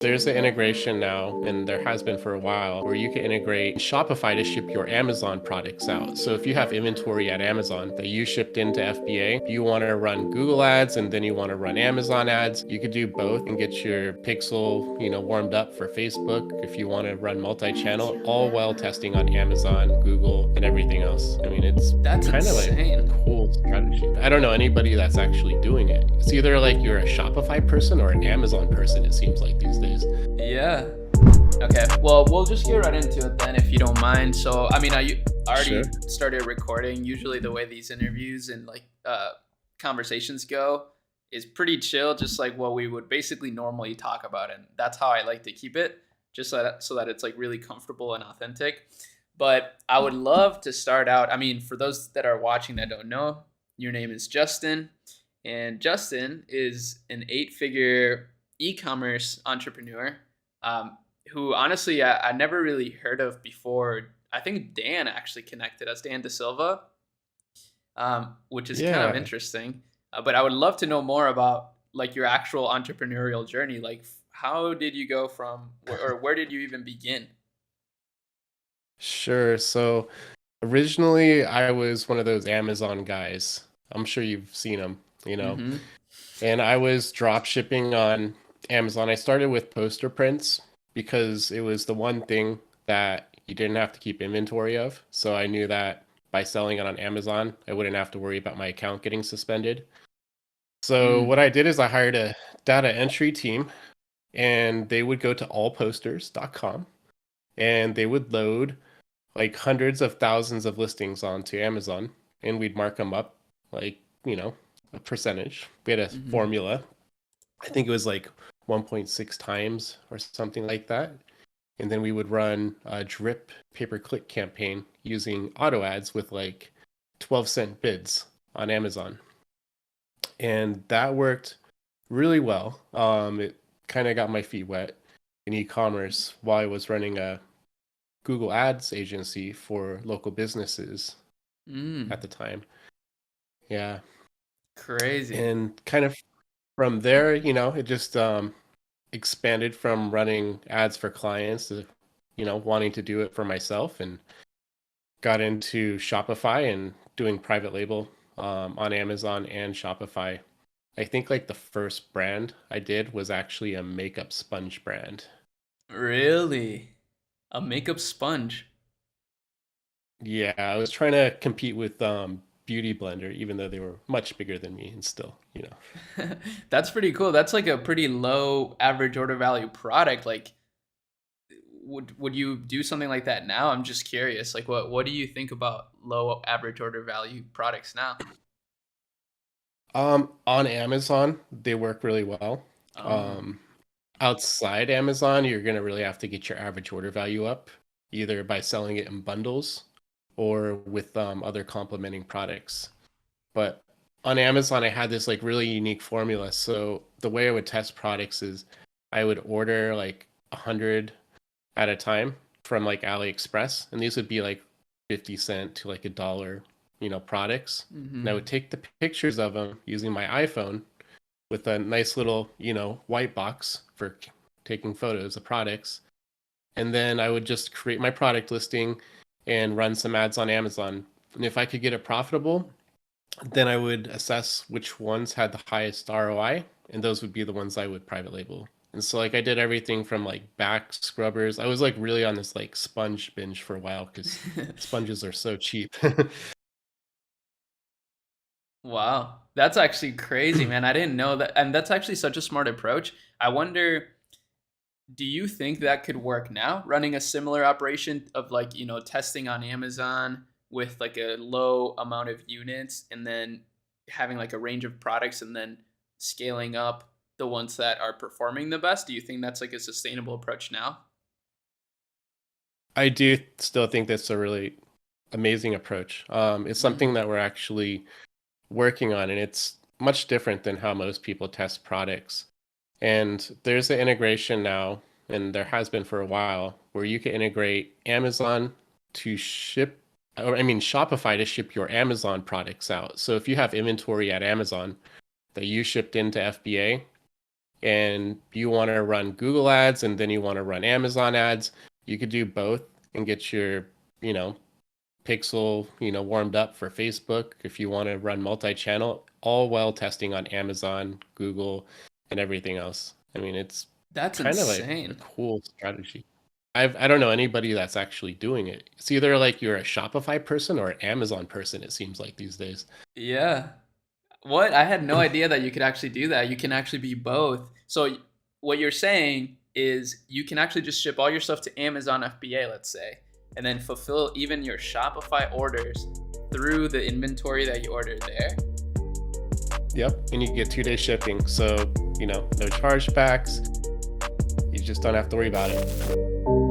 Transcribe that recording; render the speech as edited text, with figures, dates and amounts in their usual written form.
There's an integration now, and there has been for a while, where you can integrate Shopify to ship your Amazon products out. So if you have inventory at Amazon that you shipped into FBA, if you want to run Google ads and then you want to run Amazon ads, you could do both and get your pixel, warmed up for Facebook if you want to run multi-channel, all while testing on Amazon, Google, and everything else. I mean, it's That's kind of like a insane. cool strategy. I don't know anybody that's actually doing it. It's either like you're a Shopify person or an Amazon person, it seems like these days. Yeah. Okay. Well, we'll just get right into it then, if you don't mind. So, I mean, I already Sure. started recording. Usually, the way these interviews and conversations go is pretty chill, just like what we would basically normally talk about, and that's how I like to keep it, just so that it's like really comfortable and authentic. But I would love to start out. I mean, for those that are watching that don't know, your name is Justin, and Justin is an eight-figure e-commerce entrepreneur, um, who honestly I never really heard of before. I think Dan actually connected us, Dan De Silva, which is kind of Yeah. interesting. But I would love to know more about like your actual entrepreneurial journey. Like, how did you go from, or where did you even begin? Sure. So originally, I was one of those Amazon guys. I'm sure you've seen them. Mm-hmm. And I was drop shipping on Amazon. I started with poster prints because it was the one thing that you didn't have to keep inventory of. So I knew that by selling it on Amazon, I wouldn't have to worry about my account getting suspended. So Mm. what I did is I hired a data entry team, and they would go to allposters.com and they would load like hundreds of thousands of listings onto Amazon, and we'd mark them up like, a percentage. We had a Mm-hmm. formula. I think it was like 1.6 times or something like that. And then we would run a drip pay-per-click campaign using auto ads with like 12-cent bids on Amazon. And that worked really well. It kind of got my feet wet in e-commerce while I was running a Google Ads agency for local businesses at Mm. the time. Yeah. Crazy. And kind of from there, it just expanded from running ads for clients to, wanting to do it for myself, and got into Shopify and doing private label on Amazon and Shopify. I think like the first brand I did was actually a makeup sponge brand. Really? A makeup sponge? Yeah, I was trying to compete with Beauty Blender, even though they were much bigger than me, and still. That's pretty cool. That's like a pretty low average order value product. Like, would you do something like that now? I'm just curious. Like, what do you think about low average order value products now? On Amazon, they work really well. Oh. Um, Outside Amazon, you're gonna really have to get your average order value up, either by selling it in bundles or with other complementing products. But on Amazon, I had this like really unique formula. So the way I would test products is I would order like 100 at a time from like AliExpress, and these would be like 50 cent to like $1, products. And I Mm-hmm. would take the pictures of them using my iPhone with a nice little, white box for taking photos of products. And then I would just create my product listing and run some ads on Amazon. And if I could get it profitable, then I would assess which ones had the highest ROI, and those would be the ones I would private label. And so like I did everything from like back scrubbers. I was like really on this like sponge binge for a while because sponges are so cheap. Wow. That's actually crazy, man. I didn't know that. And that's actually such a smart approach. I wonder, do you think that could work now, running a similar operation of like, testing on Amazon with like a low amount of units and then having like a range of products and then scaling up the ones that are performing the best? Do you think that's like a sustainable approach now? I do still think that's a really amazing approach. It's something Mm. that we're actually working on, and it's much different than how most people test products. And there's an integration now, and there has been for a while, where you can integrate Amazon to ship, or I mean, Shopify to ship your Amazon products out. So if you have inventory at Amazon that you shipped into FBA, and you want to run Google ads and then you want to run Amazon ads, you could do both and get your, you know, pixel, warmed up for Facebook if you want to run multi-channel, all while testing on Amazon, Google, and everything else. I mean, it's That's kind of like a insane. cool strategy. I don't know anybody that's actually doing it. It's either like you're a Shopify person or an Amazon person, it seems like these days. Yeah. What? I had no idea that you could actually do that. You can actually be both. So what you're saying is you can actually just ship all your stuff to Amazon FBA, let's say, and then fulfill even your Shopify orders through the inventory that you ordered there. Yep, and you get 2 day shipping. So, no chargebacks. You just don't have to worry about it.